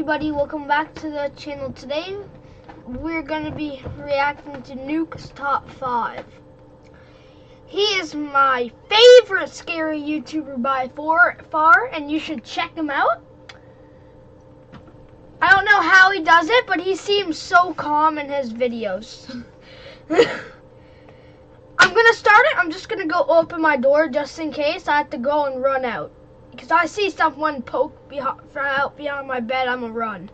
everybody, welcome back to the channel. Today we're going to be reacting to Nuke's Top 5. He is my favorite scary YouTuber by far, and you should check him out. I don't know how he does it, but he seems so calm in his videos. I'm going to start it. I'm just going to go open my door just in case I have to go and run out. Because I see someone poke out behind my bed, I'm gonna run.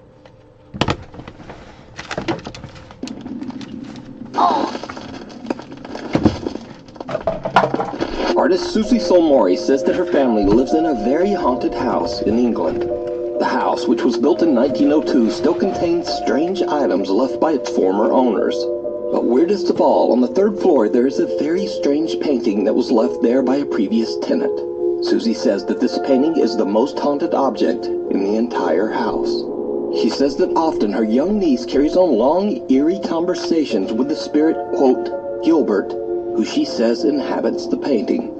Oh! Artist Susie Solmori says that her family lives in a very haunted house in England. The house, which was built in 1902, still contains strange items left by its former owners. But weirdest of all, on the third floor there is a very strange painting that was left there by a previous tenant. Susie says that this painting is the most haunted object in the entire house. She says that often her young niece carries on long, eerie conversations with the spirit, quote, Gilbert, who she says inhabits the painting.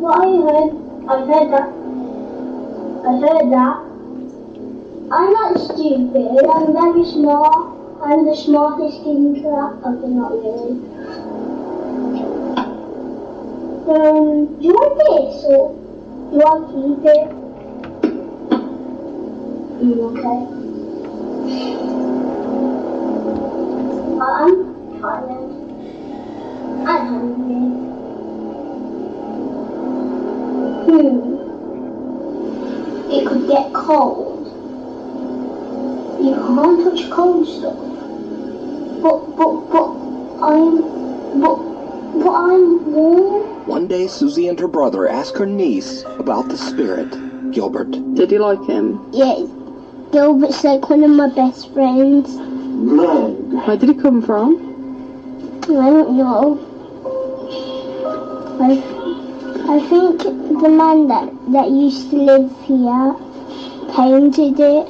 What I heard that. I'm not stupid, I'm very smart. I'm the smartest kid in class. Okay, not really. Do you want this or do you want to keep it? Okay. I'm tired. I'm hungry. It could get cold. You can't touch cold stuff. But I'm warm. One day, Susie and her brother ask her niece about the spirit, Gilbert. Did you like him? Yeah, Gilbert's like one of my best friends. Where did he come from? I don't know. I think the man that used to live here painted it.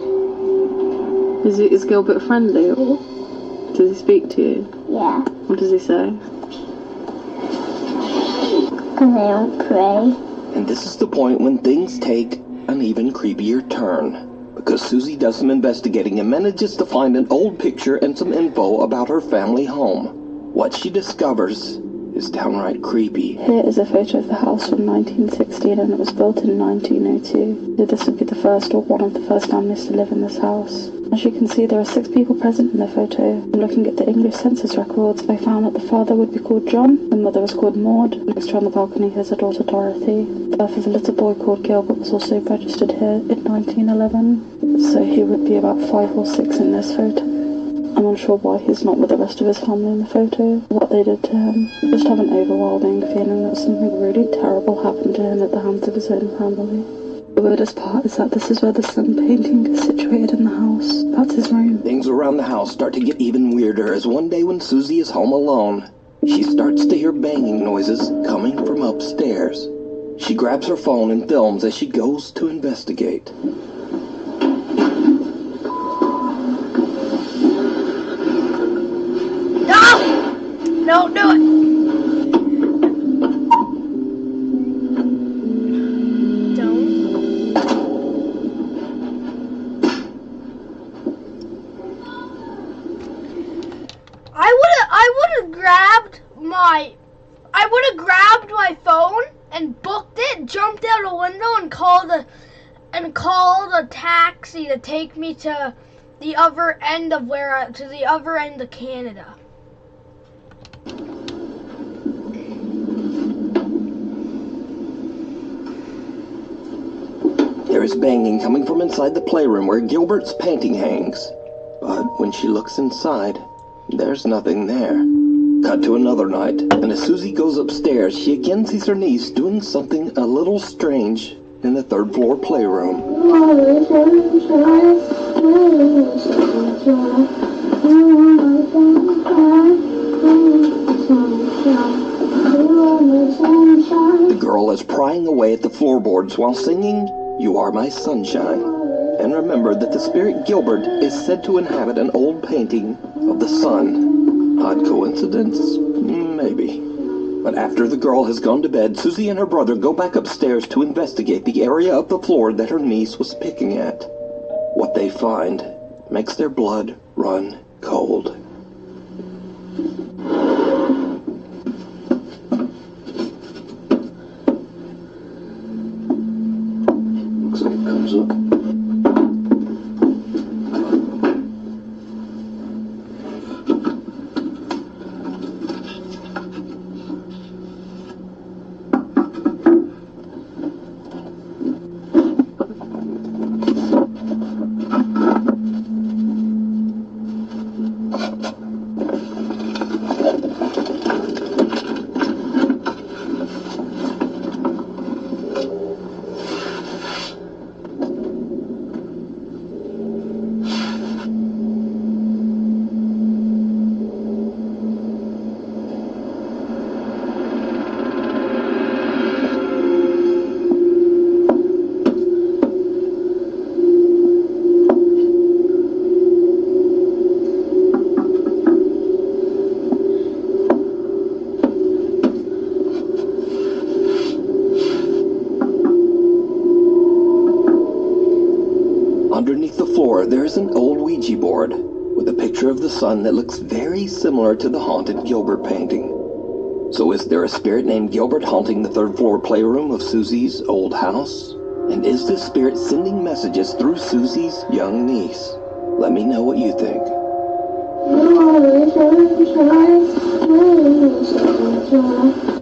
Is Gilbert friendly, or does he speak to you? Yeah. What does he say? Because I don't pray. And this is the point when things take an even creepier turn. Because Susie does some investigating and manages to find an old picture and some info about her family home. What she discovers is downright creepy. Here is a photo of the house from 1916, and it was built in 1902. So this would be the first or one of the first families to live in this house. As you can see, there are 6 people present in the photo. Looking at the English census records, I found that the father would be called John, the mother was called Maud. Next to on the balcony is a daughter Dorothy. The birth of a little boy called Gilbert was also registered here in 1911. So he would be about 5 or 6 in this photo. I'm unsure why he's not with the rest of his family in the photo, what they did to him. I just have an overwhelming feeling that something really terrible happened to him at the hands of his own family. The weirdest part is that this is where the sun painting is situated in the house. That's his room. Things around the house start to get even weirder as one day when Susie is home alone, she starts to hear banging noises coming from upstairs. She grabs her phone and films as she goes to investigate. Don't do it! I would have grabbed my phone and booked it, jumped out a window and called a taxi to take me to the other end of Canada. There is banging coming from inside the playroom where Gilbert's painting hangs. But when she looks inside, there's nothing there. Cut to another night, and as Susie goes upstairs, she again sees her niece doing something a little strange in the 3rd floor playroom. The girl is prying away at the floorboards while singing, "You Are My Sunshine." And remember that the spirit Gilbert is said to inhabit an old painting of the sun. Odd coincidence? But after the girl has gone to bed, Susie and her brother go back upstairs to investigate the area of the floor that her niece was picking at. What they find makes their blood run cold. Looks like it comes up. Underneath the floor, there's an old Ouija board with a picture of the sun that looks very similar to the haunted Gilbert painting. So is there a spirit named Gilbert haunting the third floor playroom of Susie's old house? And is this spirit sending messages through Susie's young niece? Let me know what you think.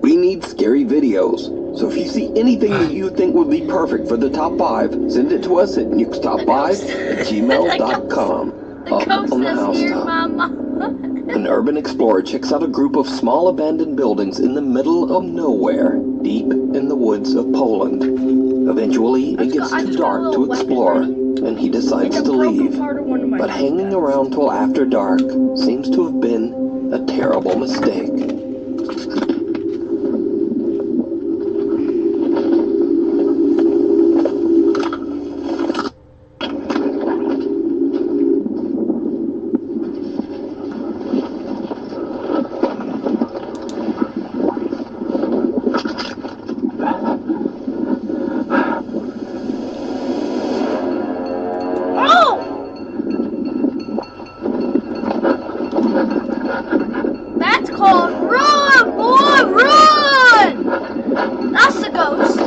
We need scary videos. So if you see anything that you think would be perfect for the top 5, send it to us at nukestop5@gmail.com. Up on the housetop. An urban explorer checks out a group of small abandoned buildings in the middle of nowhere, deep in the woods of Poland. Eventually, it gets too dark to explore, and he decides to leave. But hanging around till after dark seems to have been a terrible mistake. That's called run, boy, run! That's the ghost.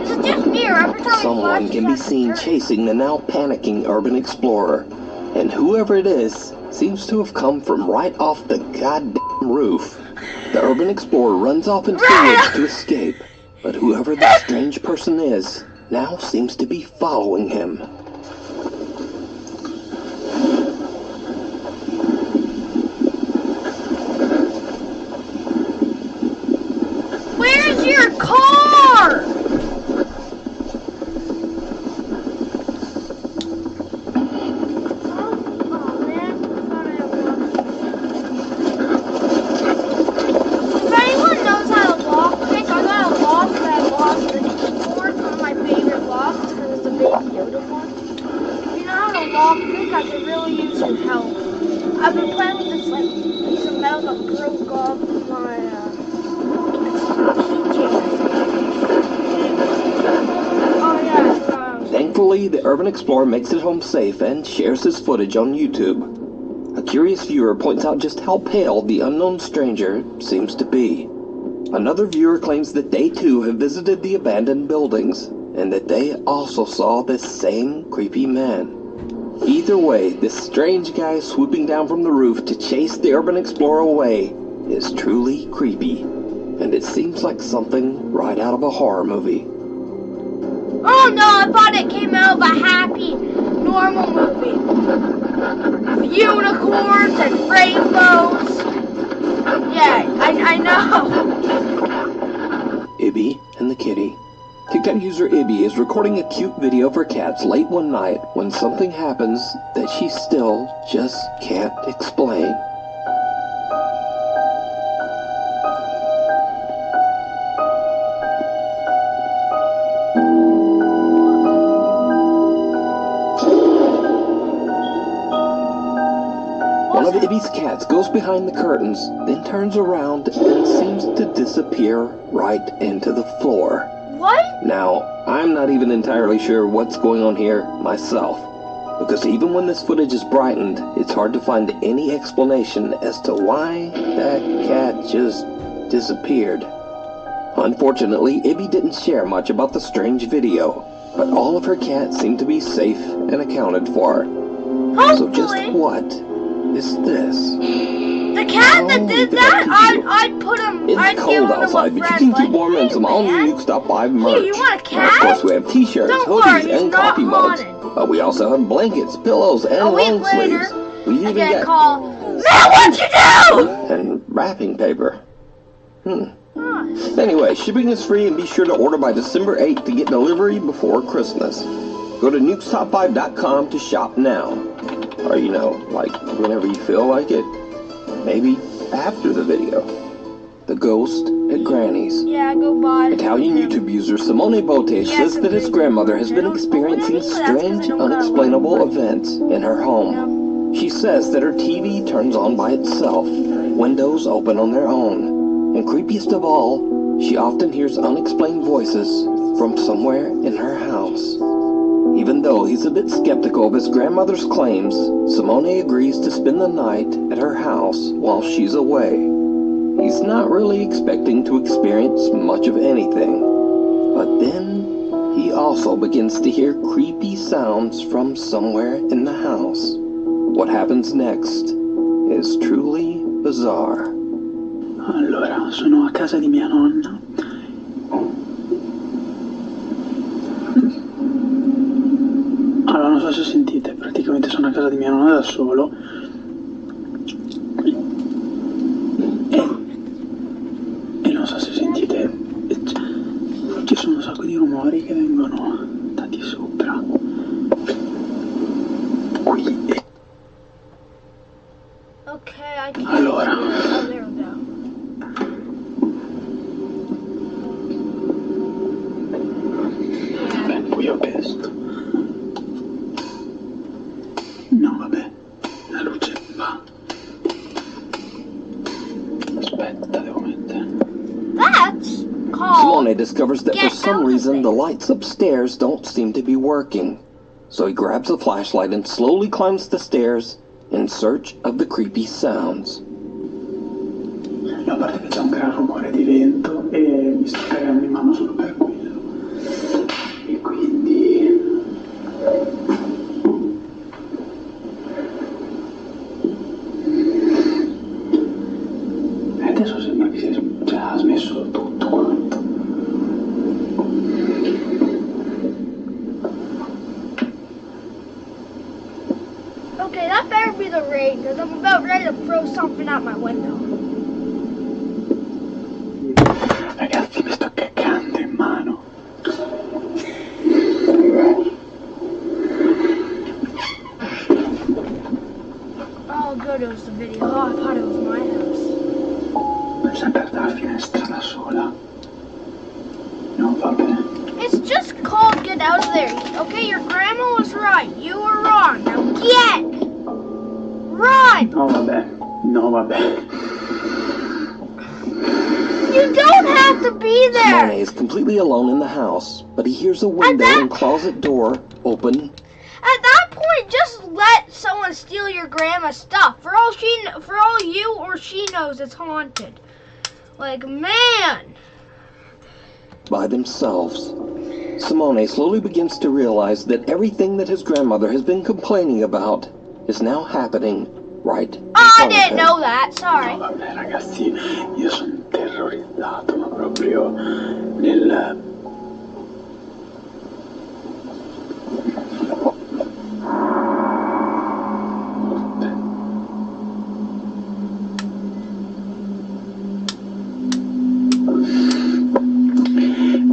Is it just me or every time Someone can be seen chasing the now panicking urban explorer, and whoever it is seems to have come from right off the goddamn roof. The urban explorer runs off into the woods to escape, but whoever this strange person is now seems to be following him. Where's your car? Oh man, thought I had lost it. If anyone knows how to lock pick, I got a lock that I lost the keyboard, one of my favorite locks, because it's a Baby Yoda one. If you know how to lock pick, I could really use your help. I've been playing with this like piece of metal that broke off my Thankfully, the urban explorer makes it home safe and shares his footage on YouTube. A curious viewer points out just how pale the unknown stranger seems to be. Another viewer claims that they too have visited the abandoned buildings, and that they also saw this same creepy man. Either way, this strange guy swooping down from the roof to chase the urban explorer away is truly creepy, and it seems like something right out of a horror movie. Oh no, I thought it came out of a happy, normal movie. With unicorns and rainbows. Yeah, I know. Ibby and the kitty. TikTok user Ibby is recording a cute video for cats late one night when something happens that she still just can't explain. of Ibby's cats goes behind the curtains, then turns around and seems to disappear right into the floor. What? Now, I'm not even entirely sure what's going on here myself, because even when this footage is brightened, it's hard to find any explanation as to why that cat just disappeared. Unfortunately, Ibby didn't share much about the strange video, but all of her cats seem to be safe and accounted for. So just Hopefully. what is this? The cat that did that, I'd put him. It's I'd give cold him to outside, a but you friend. can keep Like, warm in hey, some all new man. Nukes Top 5 merch. Here, you want a And cat? of course, we have t-shirts, Don't hoodies, worry, he's and not coffee mugs. haunted. But we also have blankets, pillows, and A week long later, sleeves. We I even get a got call. Man, what'd you do? and wrapping paper. Huh. Anyway, shipping is free, and be sure to order by December 8th to get delivery before Christmas. Go to nukestop5.com to shop now. Or, you know, like whenever you feel like it. Maybe after the video. The Ghost at Granny's. Yeah, go buy. Italian YouTube user Simone Botte says that his grandmother has been experiencing strange, unexplainable events in her home. She says that her TV turns on by itself, windows open on their own, and creepiest of all, she often hears unexplained voices from somewhere in her house. Even though he's a bit skeptical of his grandmother's claims, Simone agrees to spend the night at her house while she's away. He's not really expecting to experience much of anything, but then he also begins to hear creepy sounds from somewhere in the house. What happens next is truly bizarre. Allora, sono a casa di mia nonna. Allora, non so se sentite, praticamente sono a casa di mia nonna da solo. E non so se sentite, ci sono un sacco di rumori che vengono dati sopra. Qui. Okay, I can't. Allora. Oh, there we go. Vabbè, buio pesto. No, vabbè, la luce va. Aspetta, devo mettere. That's called. Simone discovers that for Get some out of reason the there. lights upstairs don't seem to be working. So he grabs a flashlight and slowly climbs the stairs in search of the creepy sounds. A parte che c'è un gran rumore di vento e mi sto cagando in mano solo per quello. E quindi... E adesso sembra che ha smesso tutto quanto. Okay, that better be the rain, because I'm about ready to throw something out my window. Ragazzi, mi sto cagando in mano. Oh, good, it was the video. Oh, I thought it was my house. Sei aperta la finestra da sola. No, va bene. It's just called get out of there. Okay, your grandma was right. You were wrong. Now get! Run! No, vabbè. No, vabbè. You don't have to be Simone there! is completely alone in the house, but he hears a window and closet door open. At that point, just let someone steal your grandma's stuff. For all you or she knows, it's haunted. Like, man! By themselves. Simone slowly begins to realize that everything that his grandmother has been complaining about is now happening right in Oh, I front of didn't him. know that. Sorry. No, vabbè, ragazzi, io sono terrorizzato, ma proprio nel...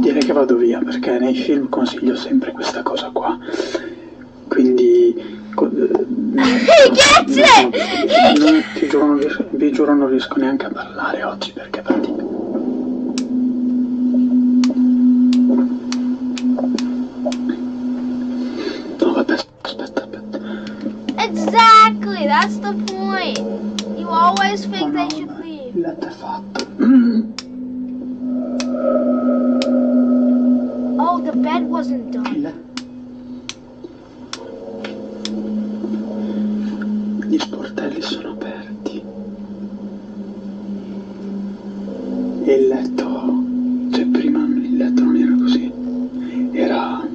Direi che vado via, perché nei film consiglio sempre questa cosa qua. Quindi... He gets it! Ti giuro, vi giuro non riesco neanche a parlare oggi, perché praticamente... No, vabbè, aspetta. Exactly, that's the point. You always think they should leave. Il letto è fatto. Oh, the bed wasn't done. I sportelli sono aperti. E il letto, cioè prima il letto non era così. Era...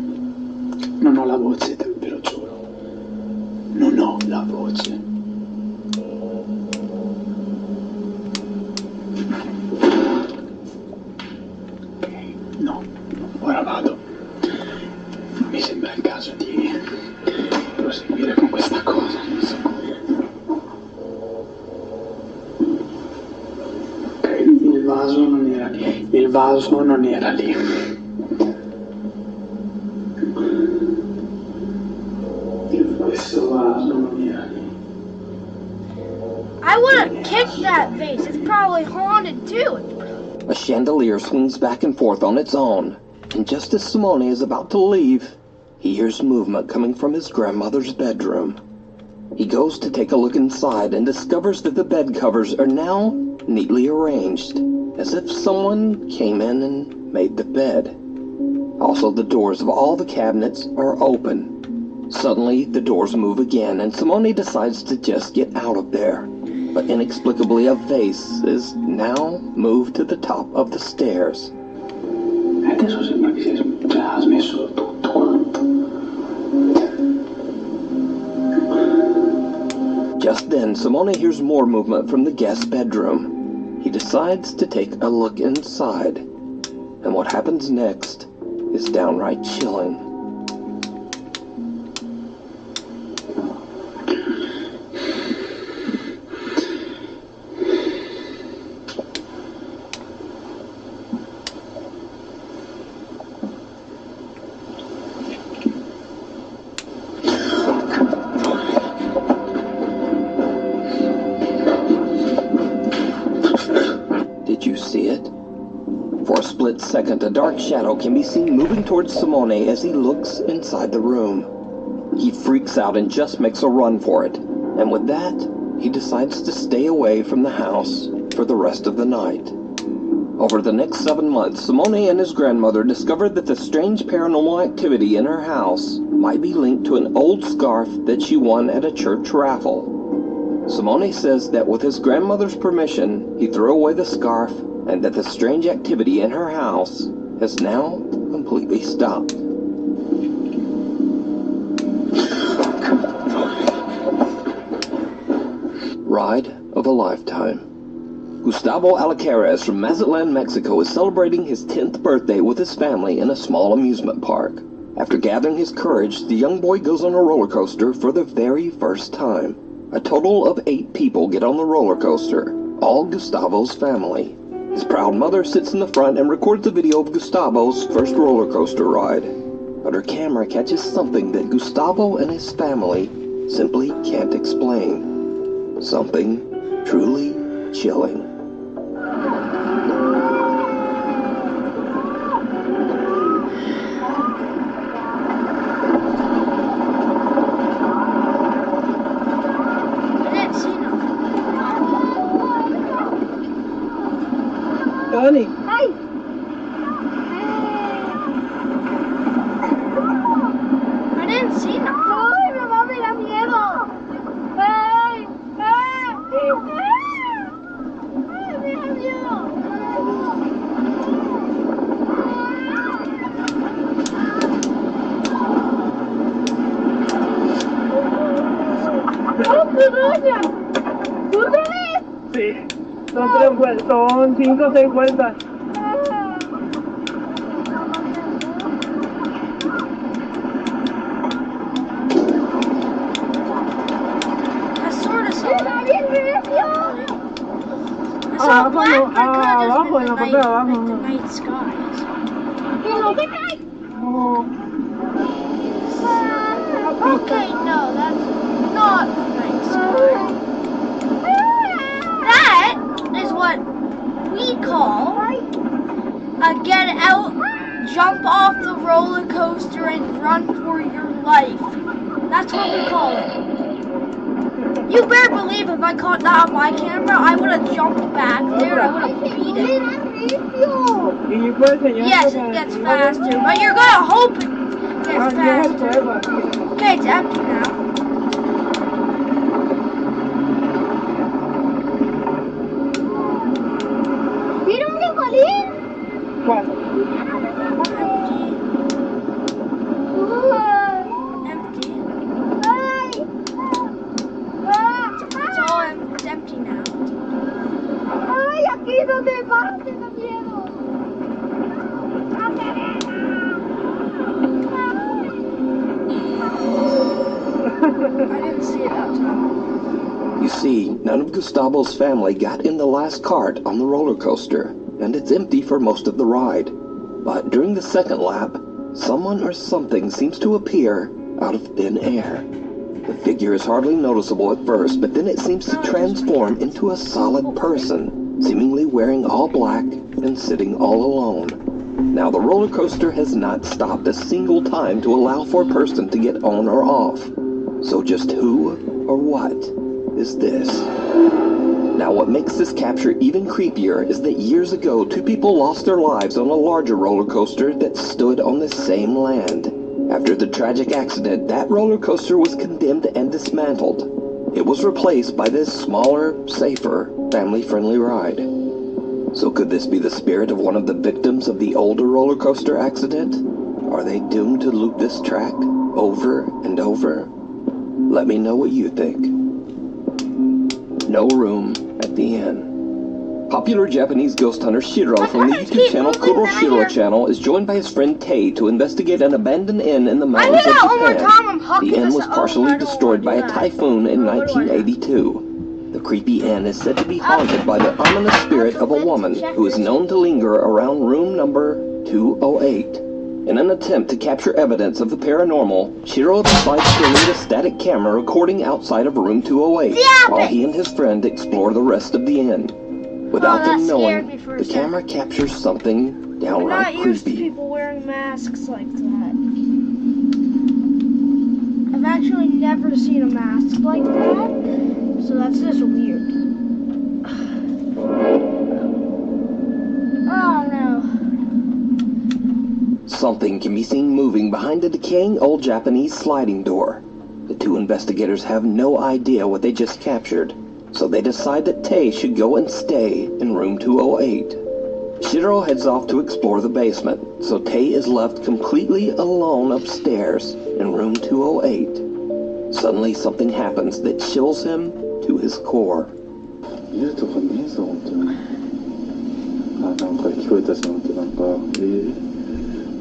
Non ho la voce, ve lo giuro. Non ho la voce. No, ora vado. Mi sembra il caso di proseguire con questa cosa, non so come. Ok, il vaso non era lì. Il vaso non era lì. Questo vaso non era lì. I would have kicked that vase. It's probably haunted too. A chandelier swings back and forth on its own, and just as Simone is about to leave, he hears movement coming from his grandmother's bedroom. He goes to take a look inside and discovers that the bed covers are now neatly arranged, as if someone came in and made the bed. Also, the doors of all the cabinets are open. Suddenly, the doors move again, and Simone decides to just get out of there. But inexplicably, a vase is now moved to the top of the stairs. Adesso sembra che ha smesso tutto quanto. Just then, Simone hears more movement from the guest bedroom. He decides to take a look inside, and what happens next is downright chilling. Did you see it? For a split second, a dark shadow can be seen moving towards Simone as he looks inside the room. He freaks out and just makes a run for it, and with that, he decides to stay away from the house for the rest of the night. Over the next 7 months, Simone and his grandmother discovered that the strange paranormal activity in her house might be linked to an old scarf that she won at a church raffle. Simone says that with his grandmother's permission, he threw away the scarf and that the strange activity in her house has now completely stopped. Ride of a lifetime. Gustavo Alcaraz from Mazatlan, Mexico is celebrating his 10th birthday with his family in a small amusement park. After gathering his courage, the young boy goes on a roller coaster for the very first time. A total of 8 people get on the roller coaster, all Gustavo's family. His proud mother sits in the front and records a video of Gustavo's first roller coaster ride. But her camera catches something that Gustavo and his family simply can't explain. Something truly chilling. Tony. Hey! I didn't see nothing. ¡Ay, mamá, me da miedo! ¡Ay! ¡Ay! ¡Ay! ¡Me da miedo! ¡Oh, pequeña! ¿Tú te ves? Sí, son 3 vueltas, son 5 o 6 vueltas. I sort of saw ¡Está that. bien recio! I saw black, but it could have abajo, just en la been parte de the abajo. night, like the night skies. ¡Y no te caes! Okay, no, that's not the night sky. That is what we call a get out, jump off the roller coaster and run for your life. That's what we call it. You better believe if I caught that on my camera, I would have jumped back there and I would have beat it. Yes, it gets faster, but you're gonna hope it gets faster. Okay, it's empty now. ¿Cuál? Empty. It's empty now. Ay, aquí donde vas, tengo miedo. I didn't see it that time. You see, none of Gustavo's family got in the last cart on the roller coaster, and it's empty for most of the ride. But during the second lap, someone or something seems to appear out of thin air. The figure is hardly noticeable at first, but then it seems to transform into a solid person, seemingly wearing all black and sitting all alone. Now, the roller coaster has not stopped a single time to allow for a person to get on or off. So just who or what is this? Now, what makes this capture even creepier is that years ago, two people lost their lives on a larger roller coaster that stood on the same land. After the tragic accident, that roller coaster was condemned and dismantled. It was replaced by this smaller, safer, family-friendly ride. So could this be the spirit of one of the victims of the older roller coaster accident? Are they doomed to loop this track over and over? Let me know what you think. No room at the inn. Popular Japanese ghost hunter Shiro from the YouTube channel Kuro Shiro channel is joined by his friend Tei to investigate an abandoned inn in the mountains of Japan. The inn was partially destroyed by a typhoon in 1982. The creepy inn is said to be haunted by the ominous spirit of a woman who is known to linger around room number 208. In an attempt to capture evidence of the paranormal, Shiro decides to leave a static camera recording outside of room 208 while he and his friend explore the rest of the inn. Without them knowing, the camera captures something downright I'm not used to creepy. people wearing masks like that. I've actually never seen a mask like that, so that's just weird. Oh no. Something can be seen moving behind a decaying old Japanese sliding door. The two investigators have no idea what they just captured, so they decide that Tei should go and stay in room 208. Shiro heads off to explore the basement, so Tei is left completely alone upstairs in room 208. Suddenly something happens that chills him to his core. いるとかねえぞ本当に。あ、なんか聞こえたし、本当なんか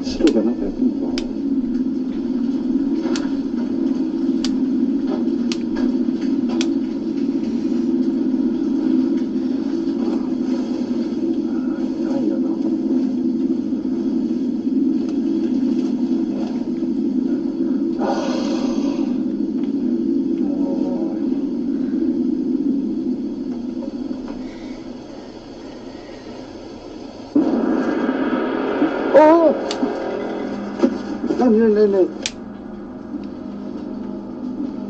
白がなんかやってんのかな。何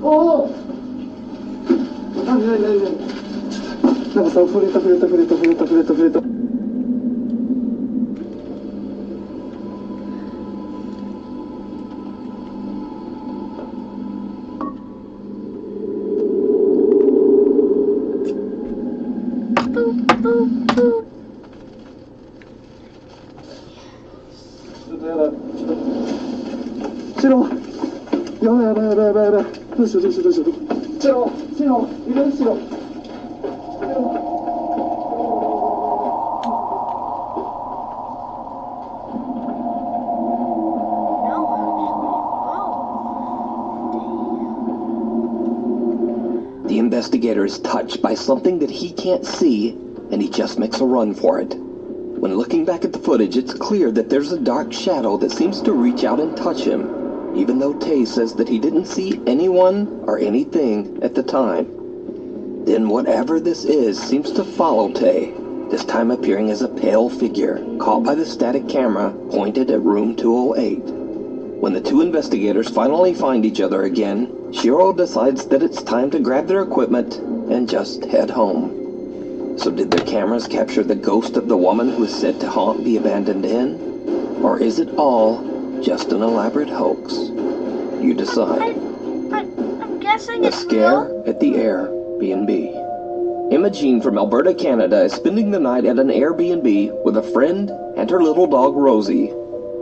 おお何なんかさ、触れたシロ、やばい。どうしよう。シロ、いるシロ。The investigator is touched by something that he can't see, and he just makes a run for it. When looking back at the footage, it's clear that there's a dark shadow that seems to reach out and touch him, even though Tei says that he didn't see anyone or anything at the time. Then whatever this is seems to follow Tei, this time appearing as a pale figure caught by the static camera pointed at room 208. When the two investigators finally find each other again, Shiro decides that it's time to grab their equipment and just head home. So did their cameras capture the ghost of the woman who is said to haunt the abandoned inn? Or is it all just an elaborate hoax? You decide. I'm guessing A it's scare real. at the Airbnb. Emma Jean from Alberta, Canada is spending the night at an Airbnb with a friend and her little dog Rosie.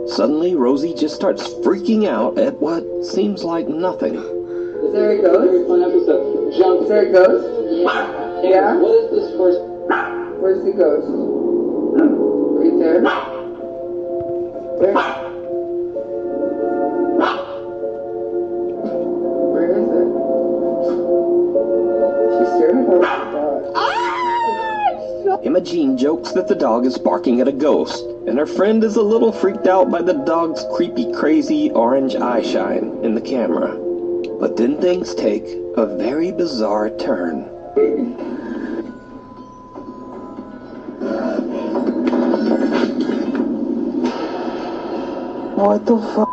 Suddenly, Rosie just starts freaking out at what seems like nothing. Is there a ghost? Fun episode. Jump. Is there a ghost? Yeah? What is this first? Where's the ghost? Right there? Where? Where is it? She's staring at the dog. Emma Jean jokes that the dog is barking at a ghost, and her friend is a little freaked out by the dog's creepy, crazy orange eye shine in the camera. But then things take a very bizarre turn. What the fuck?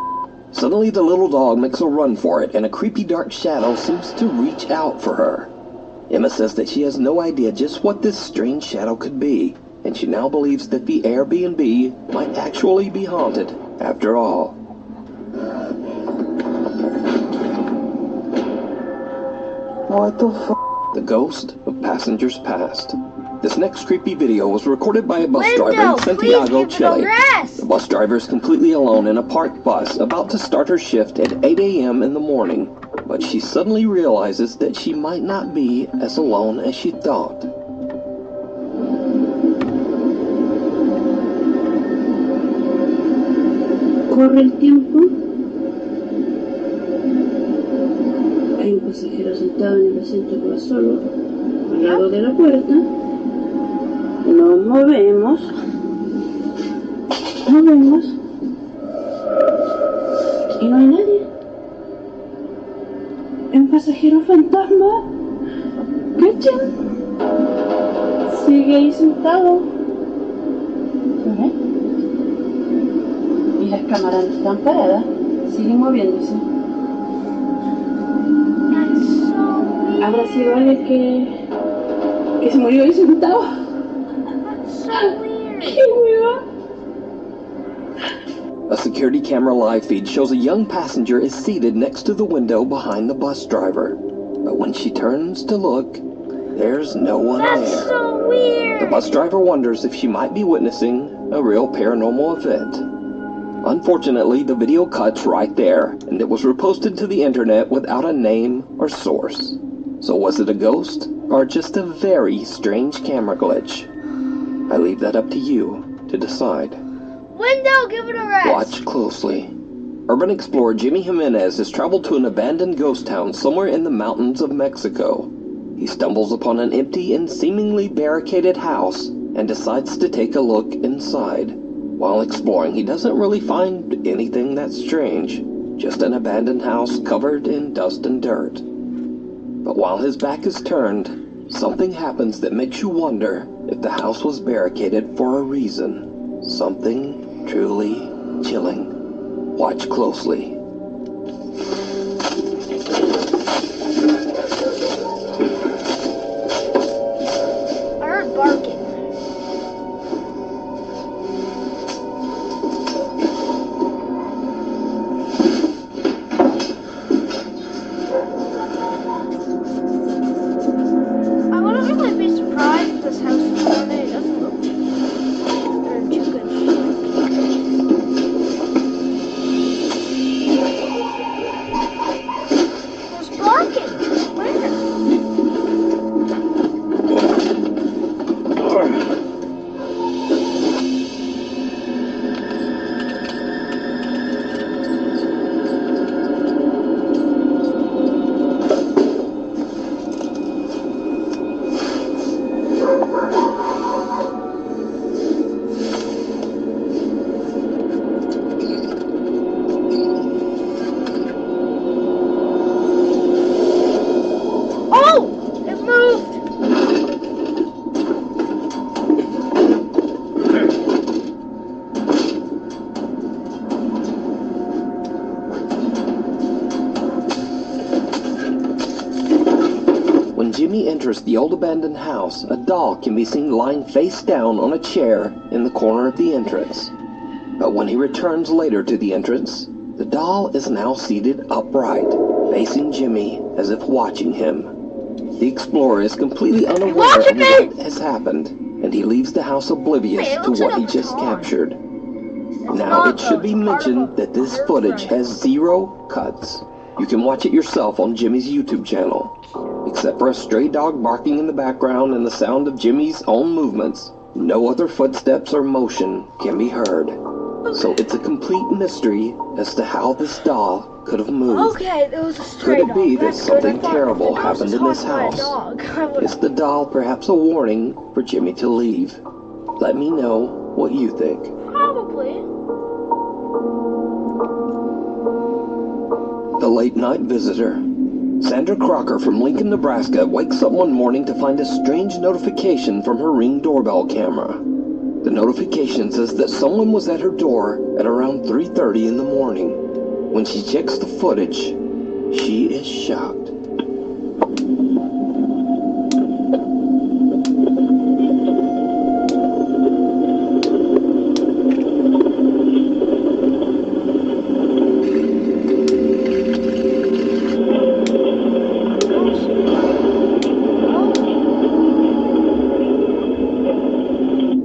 Suddenly the little dog makes a run for it, and a creepy dark shadow seems to reach out for her. Emma says that she has no idea just what this strange shadow could be, and she now believes that the Airbnb might actually be haunted after all. What the fuck? The ghost of passengers past. This next creepy video was recorded by a bus driver Window, in Santiago, please give it a Chile. rest. The bus driver is completely alone in a parked bus, about to start her shift at 8 a.m. in the morning. But she suddenly realizes that she might not be as alone as she thought. Corre el tiempo. Hay un pasajero sentado en el asiento que va solo, al lado de la puerta. Nos movemos. Y no hay nadie. Un pasajero fantasma. ¿Cachan? Sigue ahí sentado. ¿Ven? Y las cámaras no están paradas. Siguen moviéndose. ¿Habrá sido alguien que se murió ahí sentado? ¡Qué hueva! A security camera live feed shows a young passenger is seated next to the window behind the bus driver. But when she turns to look, there's no one That's there. so weird. The bus driver wonders if she might be witnessing a real paranormal event. Unfortunately, the video cuts right there, and it was reposted to the internet without a name or source. So was it a ghost, or just a very strange camera glitch? I leave that up to you to decide. Window, give it a rest. Watch closely. Urban explorer Jimmy Jimenez has traveled to an abandoned ghost town somewhere in the mountains of Mexico. He stumbles upon an empty and seemingly barricaded house and decides to take a look inside. While exploring, he doesn't really find anything that strange, just an abandoned house covered in dust and dirt. But while his back is turned, something happens that makes you wonder if the house was barricaded for a reason. Something truly chilling. Watch closely. I heard barking. I wouldn't really be surprised if this house was haunted. It doesn't look too good. Jimmy enters the old abandoned house, a doll can be seen lying face down on a chair in the corner of the entrance. But when he returns later to the entrance, the doll is now seated upright, facing Jimmy as if watching him. The explorer is completely unaware of what has happened, and he leaves the house oblivious to what he just captured. Now, it should be mentioned that this footage has 0 cuts. You can watch it yourself on Jimmy's YouTube channel. Except for a stray dog barking in the background and the sound of Jimmy's own movements, no other footsteps or motion can be heard. So it's a complete mystery as to how this doll could have moved. Okay, it was a stray Could dog. it be that That's something good. I thought terrible the ghost happened was in this haunted by a house? dog. I would've- Is the doll perhaps a warning for Jimmy to leave? Let me know what you think. Probably. The late night visitor. Sandra Crocker from Lincoln, Nebraska wakes up one morning to find a strange notification from her Ring doorbell camera. The notification says that someone was at her door at around 3:30 in the morning. When she checks the footage, she is shocked.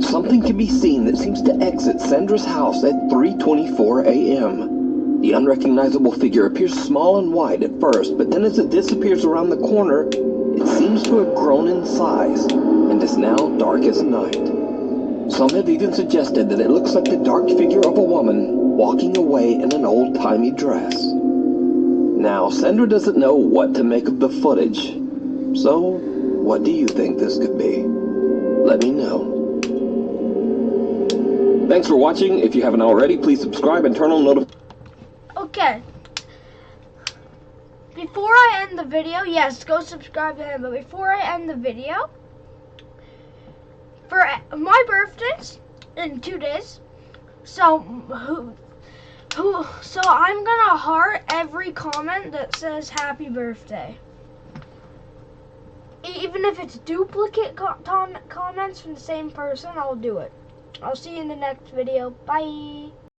Something can be seen that seems to exit Sandra's house at 3:24 a.m. The unrecognizable figure appears small and white at first, but then as it disappears around the corner, it seems to have grown in size and is now dark as night. Some have even suggested that it looks like the dark figure of a woman walking away in an old-timey dress. Now, Sandra doesn't know what to make of the footage. So, what do you think this could be? Let me know. Thanks for watching. If you haven't already, please subscribe and turn on notifications. Okay. Before I end the video, yes, go subscribe to him. But before I end the video, for my birthday's in 2 days, so so I'm gonna heart every comment that says happy birthday. Even if it's duplicate comments from the same person, I'll do it. I'll see you in the next video. Bye.